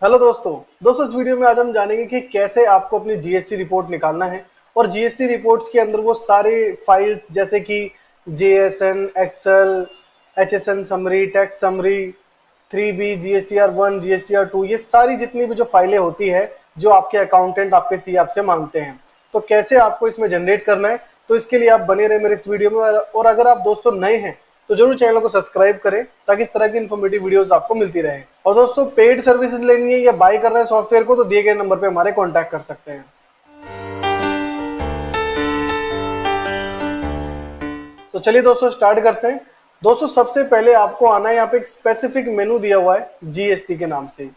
Hello दोस्तों इस video में आज हम जानेंगे कि कैसे आपको अपनी जीएसटी रिपोर्ट निकालना है। और जीएसटी रिपोर्ट्स के अंदर वो सारे फाइल्स जैसे कि JSON, excel, HSN summary, tax summary, 3B, GSTR 1, GSTR 2, ये सारी जितनी भी जो फाइलें होती है जो आपके अकाउंटेंट आपके सी आपसे मांगते हैं, तो कैसे आपको इसमें जनरेट करना है। तो इसके लिए आप बने रहे मेरे इस वीडियो में। और अगर आप दोस्तों नए हैं तो जरूर चैनल को सब्सक्राइब करें ताकि इस तरह की इन्फॉर्मेटिव वीडियोस आपको मिलती रहे। और दोस्तों पेड सर्विसेज लेनी है या बाय करना है सॉफ्टवेयर को, तो दिए गए नंबर पे हमारे कांटेक्ट कर सकते हैं। तो चलिए दोस्तों स्टार्ट करते हैं। दोस्तों सबसे पहले आपको आना है, यहाँ पे एक स्पेसिफिक मेनू दिया हुआ है जीएसटी के नाम से।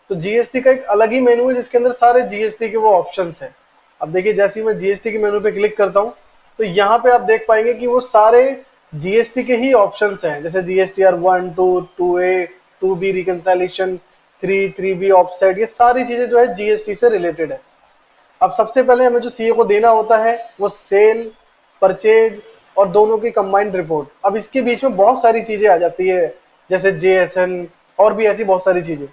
तो जीएसटी का एक अलग ही मेनू है जिसके अंदर सारे जीएसटी के वो ऑप्शंस हैं। अब देखिए जैसे ही मैं जीएसटी के मेनू पे क्लिक करता हूँ तो यहाँ पे आप देख पाएंगे कि वो सारे जीएसटी के ही ऑप्शंस हैं, जैसे GSTR 1, 2, 2A, 2B reconciliation, 3B offset, ये सारी चीजें जो है जीएसटी से रिलेटेड है। अब सबसे पहले हमें जो सीए को देना होता है वो सेल, परचेज और दोनों की कंबाइंड रिपोर्ट। अब इसके बीच में बहुत सारी चीजें आ जाती है जैसे जेएसएन और भी ऐसी बहुत सारी चीजें।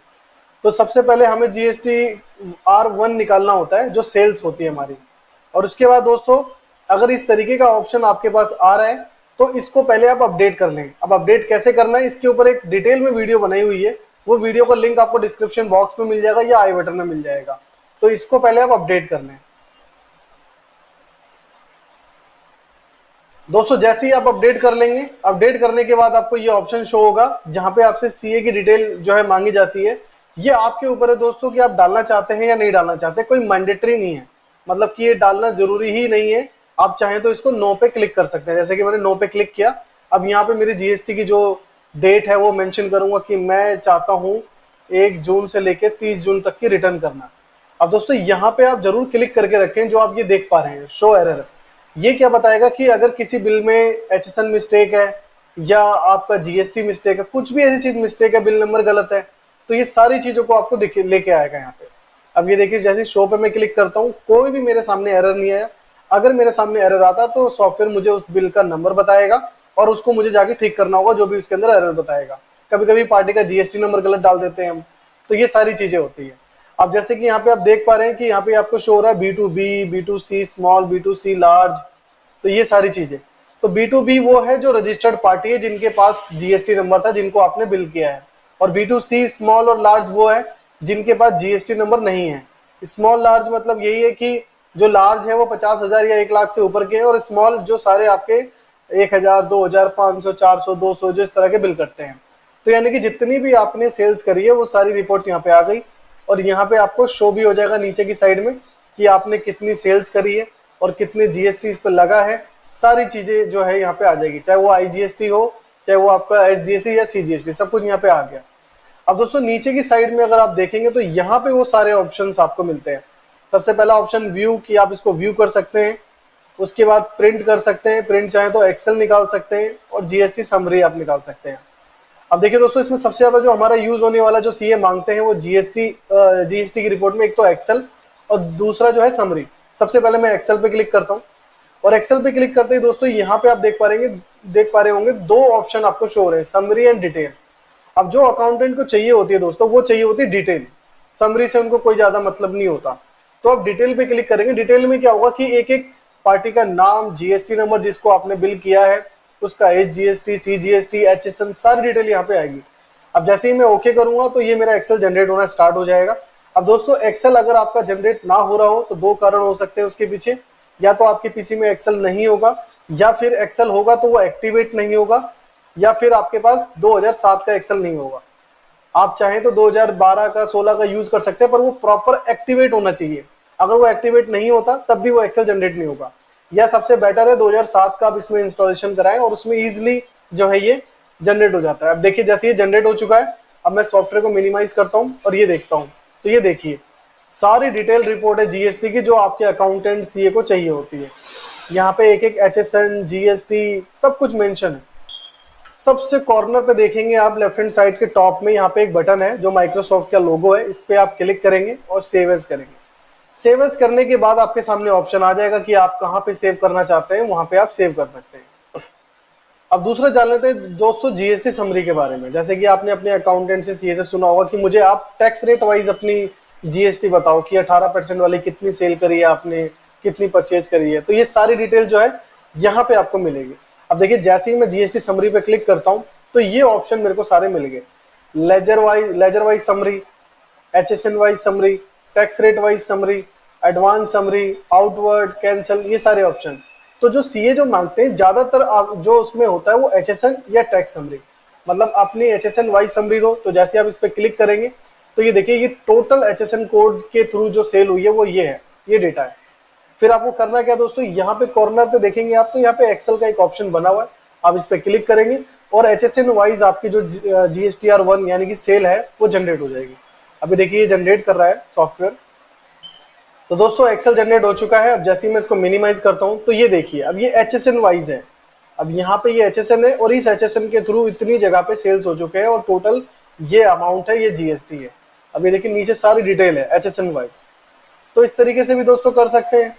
तो सबसे पहले हमें जीएसटीआर 1 निकालना होता है जो सेल्स होती है हमारी। और उसके बाद दोस्तों अगर इस तरीके का ऑप्शन आपके पास आ रहा है तो इसको पहले आप अपडेट कर लें। अब अपडेट कैसे करना है इसके ऊपर एक डिटेल में वीडियो बनाई हुई है, वो वीडियो का लिंक आपको डिस्क्रिप्शन बॉक्स में मिल जाएगा या आई बटन में मिल जाएगा। तो इसको पहले आप अपडेट कर लें। दोस्तों जैसे ही आप अपडेट कर लेंगे, अपडेट करने के बाद आपको ये ऑप्शन शो होगा जहां पे आपसे सीए की डिटेल जो है मांगी जाती है। ये आपके ऊपर है दोस्तों कि आप डालना चाहते हैं या नहीं डालना चाहते, कोई मैंडेटरी नहीं है, मतलब कि ये डालना जरूरी ही नहीं है। आप चाहें तो इसको नो पे क्लिक कर सकते हैं, जैसे कि मैंने नो पे क्लिक किया। अब यहाँ पे मेरी जीएसटी की जो डेट है वो मेंशन करूंगा कि मैं चाहता हूँ 1 जून से लेकर 30 जून तक की रिटर्न करना। अब दोस्तों यहाँ पे आप जरूर क्लिक करके रखें जो आप ये देख पा रहे हैं शो एरर। ये क्या बताएगा कि अगर किसी बिल में एचएसएन मिस्टेक है या आपका जीएसटी मिस्टेक है, कुछ भी ऐसी चीज मिस्टेक है, बिल नंबर गलत है, तो ये सारी चीजों को आपको लेके आएगा यहाँ पे। अब ये देखिए जैसे शो पे मैं क्लिक करता हूँ कोई भी मेरे सामने एरर नहीं आया। अगर मेरे सामने एरर आता तो सॉफ्टवेयर मुझे उस बिल का नंबर बताएगा और उसको मुझे जाके ठीक करना होगा जो भी उसके अंदर एरर बताएगा। कभी कभी पार्टी का जीएसटी नंबर गलत डाल देते हैं हम, तो ये सारी चीजें होती है। अब जैसे कि यहाँ पे आप देख पा रहे हैं कि यहाँ पे आपको शो हो रहा है B2B, B2C small, B2C large, तो ये सारी चीजें। तो B2B वो है जो रजिस्टर्ड पार्टी है जिनके पास जीएसटी नंबर था, जिनको आपने बिल किया है। और B2C स्मॉल और लार्ज वो है जिनके पास जीएसटी नंबर नहीं है। स्मॉल लार्ज मतलब यही है कि जो लार्ज है वो 50,000 या 1 लाख से ऊपर के हैं, और स्मॉल जो सारे आपके 1,000, 2,000, 500, 400, 200 जो इस तरह के बिल करते हैं। तो यानी कि जितनी भी आपने सेल्स करी है वो सारी रिपोर्ट यहाँ पे आ गई। और यहाँ पे आपको शो भी हो जाएगा नीचे की साइड में कि आपने कितनी सेल्स करी है और कितने जीएसटी इस पे लगा है। सारी चीजें जो है यहाँ पे आ जाएगी, चाहे वो आईजीएसटी हो, चाहे वो आपका एसजीएसटी या सीजीएसटी, सब कुछ यहाँ पे आ गया। अब दोस्तों नीचे की साइड में अगर आप देखेंगे तो यहाँ पे वो सारे ऑप्शंस आपको मिलते हैं। सबसे पहला ऑप्शन व्यू, कि आप इसको व्यू कर सकते हैं। उसके बाद प्रिंट कर सकते हैं, प्रिंट चाहे तो एक्सेल निकाल सकते हैं, और जीएसटी समरी आप निकाल सकते हैं। अब देखिए दोस्तों इसमें सबसे ज्यादा जो हमारा यूज होने वाला जो सीए मांगते हैं वो जीएसटी की रिपोर्ट में एक तो एक्सेल और दूसरा जो है समरी। सबसे पहले मैं एक्सेल पे क्लिक करता हूँ, और एक्सेल पे क्लिक करते ही दोस्तों यहाँ पे आप देख पा रहे होंगे दो ऑप्शन आपको शो हो रहे हैं, समरी एंड डिटेल। अब जो अकाउंटेंट को चाहिए होती है दोस्तों वो चाहिए होती है डिटेल, समरी से उनको कोई ज्यादा मतलब नहीं होता। तो आप डिटेल पे क्लिक करेंगे। डिटेल में क्या होगा कि एक एक पार्टी का नाम, जीएसटी नंबर जिसको आपने बिल किया है, उसका एसजीएसटी, सीजीएसटी, एचएसएन, सारी डिटेल यहाँ पे आएगी। अब जैसे ही मैं ओके करूंगा तो ये मेरा एक्सेल जनरेट होना स्टार्ट हो जाएगा। अब दोस्तों एक्सेल अगर आपका जनरेट ना हो रहा हो तो दो कारण हो सकते हैं उसके पीछे, या तो आपके पीसी में एक्सेल नहीं होगा, या फिर एक्सेल होगा तो वो एक्टिवेट नहीं होगा, या फिर आपके पास 2007 का एक्सेल नहीं होगा। आप चाहें तो 2012 का, 16 का यूज कर सकते हैं, पर वो प्रॉपर एक्टिवेट होना चाहिए। अगर वो एक्टिवेट नहीं होता तब भी वो एक्सेल जनरेट नहीं होगा। या सबसे बेटर है 2007 का आप इसमें इंस्टॉलेशन कराएं और उसमें इजीली जो है ये जनरेट हो जाता है। अब देखिए जैसे ये जनरेट हो चुका है, अब मैं सॉफ्टवेयर को मिनिमाइज करता हूँ और ये देखता हूँ, तो ये देखिए सारी डिटेल रिपोर्ट है जीएसटी की जो आपके अकाउंटेंट सीए को चाहिए होती है। यहाँ पे एक एक एचएसएन, जीएसटी सब कुछ मेंशन है। सबसे कॉर्नर पे देखेंगे आप लेफ्ट हैंड साइड के टॉप में यहाँ पे एक बटन है जो माइक्रोसॉफ्ट का लोगो है, इस पे आप क्लिक करेंगे और सेव एज करेंगे। सेव एज करने के बाद आपके सामने ऑप्शन आ जाएगा कि आप कहाँ पे सेव करना चाहते हैं, वहां पे आप सेव कर सकते हैं। अब दूसरा जान लेते हैं दोस्तों जीएसटी समरी के बारे में। जैसे कि आपने अपने अकाउंटेंट से सीए से सुना होगा कि मुझे आप टैक्स रेट वाइज अपनी जीएसटी बताओ कि 18% वाली कितनी सेल करी है आपने, कितनी परचेज करी है। तो ये सारी डिटेल जो है यहाँ पे आपको मिलेगी। अब देखिए जैसे ही मैं जीएसटी समरी पे क्लिक करता हूँ तो ये ऑप्शन मेरे को सारे मिल गए। Ledger wise summary, HSN wise summary, tax rate wise summary, advance summary, outward, cancel, ये सारे ऑप्शन। तो जो सीए जो मांगते हैं ज्यादातर जो उसमें होता है वो एचएसएन या टैक्स समरी, मतलब अपनी एचएसएन वाइज समरी दो। तो जैसे आप इस पे क्लिक करेंगे तो ये देखिए ये टोटल एचएसएन कोड के थ्रू जो सेल हुई है वो ये है, ये डेटा है। फिर आपको करना क्या दोस्तों, यहाँ पे कॉर्नर पे देखेंगे आप तो यहाँ पे एक्सेल का एक ऑप्शन बना हुआ है, आप इस पे क्लिक करेंगे और एचएसएन वाइज आपकी जो GSTR1 यानी कि सेल है वो जनरेट हो जाएगी। अभी देखिए ये जनरेट कर रहा है सॉफ्टवेयर। तो दोस्तों एक्सेल जनरेट हो चुका है। अब जैसे ही मैं इसको मिनिमाइज करता हूँ तो ये देखिए अब ये एचएसएन वाइज है। अब यहाँ पे ये एचएसएन है और इस एचएसएन के थ्रू इतनी जगह पे सेल्स हो चुके हैं और टोटल ये अमाउंट है, ये जीएसटी है। अब ये देखिए नीचे सारी डिटेल है एचएसएन वाइज। तो इस तरीके से भी दोस्तों कर सकते हैं।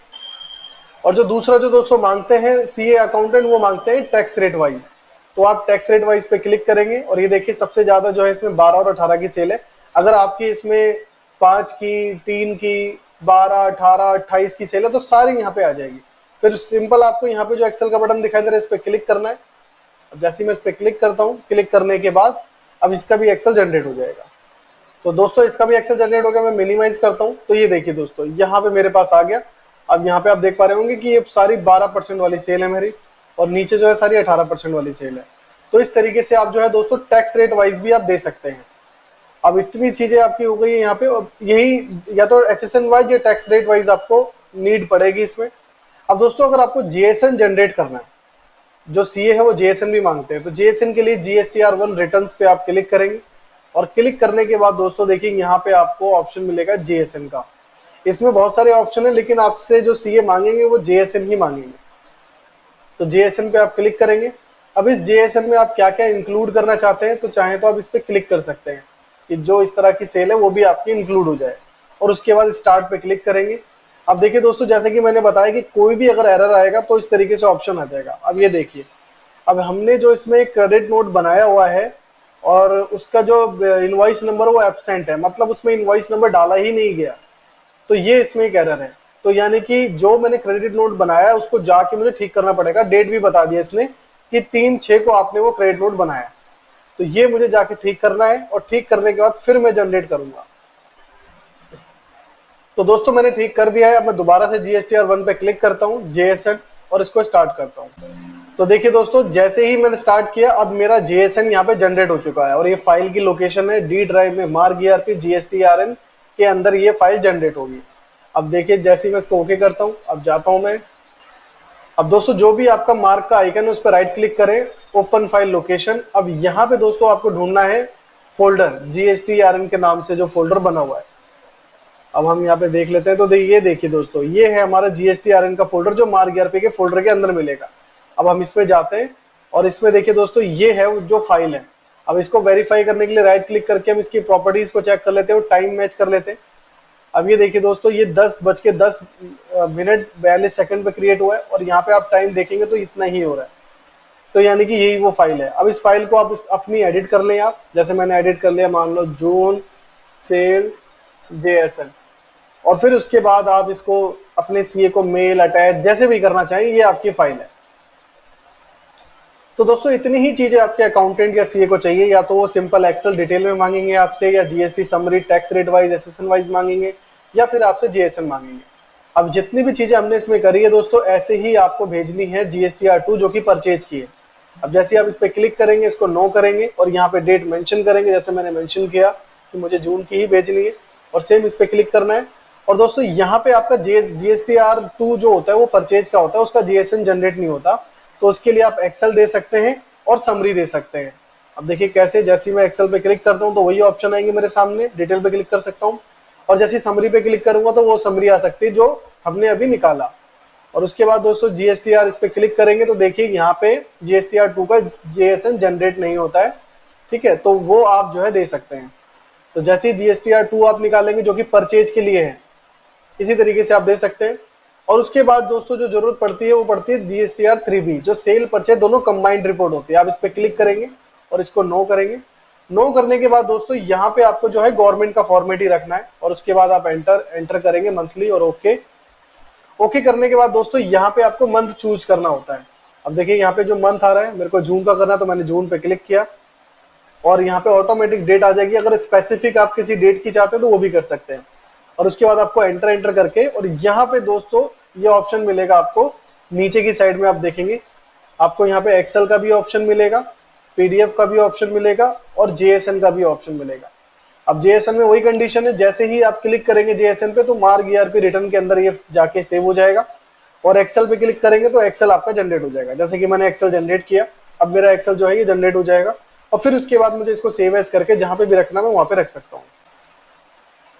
और जो दूसरा जो दोस्तों मांगते हैं सीए अकाउंटेंट, वो मांगते हैं टैक्स रेट वाइज। तो आप टैक्स रेट वाइज पे क्लिक करेंगे और ये देखिए सबसे ज्यादा जो है इसमें 12 और 18 की सेल है। अगर आपकी इसमें 5 की, 3 की, 12, 18, 28 की सेल है तो सारी यहाँ पे आ जाएगी। फिर सिंपल आपको यहाँ पे जो एक्सेल का बटन दिखाई दे रहा है इस पे क्लिक करना है। अब जैसे मैं इस पे क्लिक करता हूँ, क्लिक करने के बाद अब इसका भी एक्सेल जनरेट हो जाएगा। तो दोस्तों इसका भी एक्सेल जनरेट हो गया। मैं मिनिमाइज करता हूँ तो ये देखिए दोस्तों यहाँ पे मेरे पास आ गया। अब यहाँ पे आप देख पा रहे होंगे कि ये सारी 12% वाली सेल है मेरी और नीचे जो है सारी 18% वाली सेल है। तो इस तरीके से आप जो है दोस्तों टैक्स रेट वाइज भी आप दे सकते हैं। अब इतनी चीजें आपकी हो गई है यहाँ पे। यही या तो एचएसएन वाइज या टैक्स रेट वाइज आपको नीड पड़ेगी इसमें। अब दोस्तों अगर आपको जीएसएन जनरेट करना है, जो सीए है वो जीएसएन भी मांगते हैं, तो जीएसएन के लिए GSTR1 रिटर्न्स पे आप क्लिक करेंगे और क्लिक करने के बाद दोस्तों देखिए यहाँ पे आपको ऑप्शन मिलेगा जीएसएन का। इसमें बहुत सारे ऑप्शन है लेकिन आपसे जो सीए मांगेंगे वो जीएसएन ही मांगेंगे। तो जीएसएन पे आप क्लिक करेंगे। अब इस जीएसएन में आप क्या क्या इंक्लूड करना चाहते हैं, तो चाहें तो आप इस पे क्लिक कर सकते हैं कि जो इस तरह की सेल है वो भी आपकी इंक्लूड हो जाए और उसके बाद स्टार्ट पे क्लिक करेंगे। अब देखिए दोस्तों जैसे कि मैंने बताया कि कोई भी अगर एरर आएगा तो इस तरीके से ऑप्शन आ जाएगा। अब ये देखिए अब हमने जो इसमें क्रेडिट नोट बनाया हुआ है और उसका जो इनवॉइस नंबर वो एब्सेंट है, मतलब उसमें इनवॉइस नंबर डाला ही नहीं गया, तो ये इसमें एक एरर है। तो यानी कि जो मैंने क्रेडिट नोट बनाया है उसको जाके मुझे ठीक करना पड़ेगा। डेट भी बता दिया इसने कि 3/6 को आपने वो क्रेडिट नोट बनाया, तो ये मुझे जाके ठीक करना है और ठीक करने के बाद फिर मैं जनरेट करूंगा। तो दोस्तों मैंने ठीक कर दिया है। अब मैं दोबारा से GSTR1 पे क्लिक करता हूँ, JSN, और इसको स्टार्ट करता हूँ। तो देखिए दोस्तों जैसे ही मैंने स्टार्ट किया अब मेरा JSN यहाँ पे जनरेट हो चुका है और ये फाइल की लोकेशन है D ड्राइव में mark-ERP GSTRN के अंदर ये फाइल जनरेट होगी। अब देखिए जैसे ही मैं इसको ओके करता हूँ, अब जाता हूँ मैं। अब दोस्तों जो भी आपका मार्क का आइकन है उस पर राइट क्लिक करें, ओपन फाइल लोकेशन। अब यहाँ पे दोस्तों आपको ढूंढना है फोल्डर GSTRN के नाम से जो फोल्डर बना हुआ है। अब हम यहाँ पे देख लेते हैं। तो ये देखिए दोस्तों ये है हमारा GSTRN का फोल्डर जो mark-ERP के फोल्डर के अंदर मिलेगा। अब हम इसमें जाते हैं और इसमें देखिए दोस्तों ये है जो फाइल है। अब इसको वेरीफाई करने के लिए राइट क्लिक करके हम इसकी प्रॉपर्टीज को चेक कर लेते हैं और टाइम मैच कर लेते हैं। अब ये देखिए दोस्तों ये 10:10 पे क्रिएट हुआ है और यहाँ पे आप टाइम देखेंगे तो इतना ही हो रहा है। तो यानी कि यही वो फाइल है। अब इस फाइल को आप अपनी एडिट कर लें आप, जैसे मैंने एडिट कर लिया, मान लो जून सेल JSN, और फिर उसके बाद आप इसको अपने सीए को मेल अटैच जैसे भी करना चाहें, ये आपकी फाइल है। तो दोस्तों इतनी ही चीजें आपके अकाउंटेंट या सीए को चाहिए। या तो वो सिंपल एक्सेल डिटेल में मांगेंगे आपसे, या GST summary, tax rate wise, HSN wise मांगेंगे, या फिर आपसे जीएसएन मांगेंगे। अब जितनी भी चीजें हमने इसमें करी है दोस्तों ऐसे ही आपको भेजनी है GSTR2 जो कि परचेज की है। अब जैसे आप इस पर क्लिक करेंगे, इसको नो करेंगे और यहाँ पे डेट मेंशन करेंगे, जैसे मैंने मेंशन किया कि मुझे जून की ही भेजनी है, और सेम इस पर क्लिक करना है। और दोस्तों यहाँ पे आपका GSTR2 जो होता है वो परचेज का होता है, उसका जीएसएन जनरेट नहीं होता। तो उसके लिए आप एक्सेल दे सकते हैं और समरी दे सकते हैं। अब देखिए कैसे, जैसे मैं एक्सेल पे क्लिक करता हूँ तो वही ऑप्शन आएंगे मेरे सामने, डिटेल पे क्लिक कर सकता हूँ, और जैसे समरी पे क्लिक करूंगा तो वो समरी आ सकती है जो हमने अभी निकाला। और उसके बाद दोस्तों GSTR इस पे क्लिक करेंगे तो देखिए यहाँ पे GSTR2 का जीएसएन जनरेट नहीं होता है, ठीक है, तो वो आप जो है दे सकते हैं। तो जैसे ही GSTR2 आप निकालेंगे जो कि परचेज के लिए है, इसी तरीके से आप दे सकते हैं। और उसके बाद दोस्तों जो जरूरत पड़ती है वो पड़ती है GSTR 3B, जो सेल परचेज दोनों कंबाइंड रिपोर्ट होती है। आप इस पे क्लिक करेंगे और इसको नो करेंगे। नो करने के बाद दोस्तों यहाँ पे आपको जो है गवर्नमेंट का फॉर्मेट ही रखना है, और उसके बाद आप एंटर करेंगे मंथली और ओके करने के बाद दोस्तों यहाँ पे आपको मंथ चूज करना होता है। अब देखिए यहाँ पे जो मंथ आ रहा है, मेरे को जून का करना है तो मैंने जून पे क्लिक किया और यहाँ पे ऑटोमेटिक डेट आ जाएगी। अगर स्पेसिफिक आप किसी डेट की चाहते हैं तो वो भी कर सकते हैं। और उसके बाद आपको एंटर करके, और यहाँ पे दोस्तों ये ऑप्शन मिलेगा आपको नीचे की साइड में, आप देखेंगे आपको यहाँ पे एक्सेल का भी ऑप्शन मिलेगा, PDF का भी ऑप्शन मिलेगा और JSN का भी ऑप्शन मिलेगा। अब JSN में वही कंडीशन है, जैसे ही आप क्लिक करेंगे JSN पे तो मार्क ERP रिटर्न के अंदर ये जाके सेव हो जाएगा, और एक्सेल पे क्लिक करेंगे तो एक्सेल आपका जनरेट हो जाएगा। जैसे कि मैंने एक्सेल जनरेट किया, अब मेरा एक्सेल जो है ये जनरेट हो जाएगा, और फिर उसके बाद मुझे इसको सेव एज करके जहां पे भी रखना मैं वहां पे रख सकता हूँ।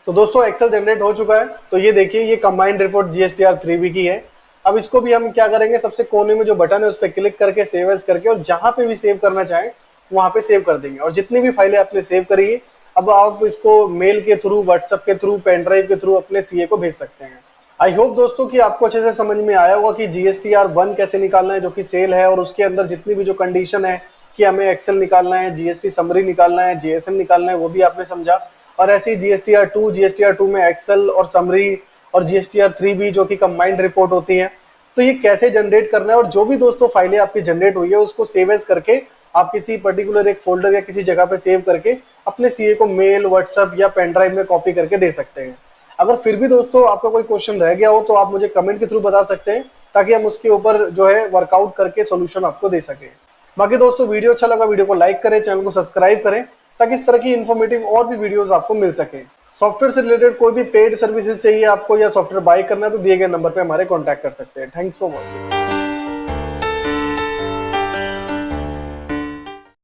तो दोस्तों एक्सेल जनरेट हो चुका है। तो ये देखिए ये कंबाइंड रिपोर्ट GSTR 3B की है। अब इसको भी हम क्या करेंगे, सबसे कोने में जो बटन है उस पर क्लिक करके सेव एज करके, और जहां पे भी सेव करना चाहें वहां पे सेव कर देंगे। और जितनी भी फाइलें आपने सेव करी है, अब आप इसको मेल के थ्रू, व्हाट्सएप के थ्रू, पेन ड्राइव के थ्रू अपने CA को भेज सकते हैं। आई होप दोस्तों कि आपको अच्छे से समझ में आया होगा कि GSTR 1 कैसे निकालना है, जो कि सेल है, और उसके अंदर जितनी भी जो कंडीशन है कि हमें एक्सेल निकालना है, GST समरी निकालना है, JSN निकालना है, वो भी आपने समझा। और ऐसे ही GSTR 2 में एक्सेल और समरी, और GSTR 3B जो कि कंबाइंड रिपोर्ट होती है, तो ये कैसे जनरेट करना है। और जो भी दोस्तों फाइलें आपकी जनरेट हुई है उसको सेव एज करके आप किसी पर्टिकुलर एक फोल्डर या किसी जगह पे सेव करके अपने CA को मेल, व्हाट्सएप या पेन ड्राइव में कॉपी करके दे सकते हैं। अगर फिर भी दोस्तों आपका कोई क्वेश्चन रह गया हो तो आप मुझे कमेंट के थ्रू बता सकते हैं, ताकि हम उसके ऊपर जो है वर्कआउट करके सोल्यूशन आपको दे सके। बाकी दोस्तों वीडियो अच्छा लगा, वीडियो को लाइक करें, चैनल को सब्सक्राइब करें, ताकि इस तरह की इन्फॉर्मेटिव और भी वीडियोस आपको मिल सके। सॉफ्टवेयर से रिलेटेड कोई भी पेड सर्विसेज चाहिए आपको, या सॉफ्टवेयर बाय करना है, तो दिए गए नंबर पे हमारे कॉन्टैक्ट कर सकते हैं। Thanks for watching.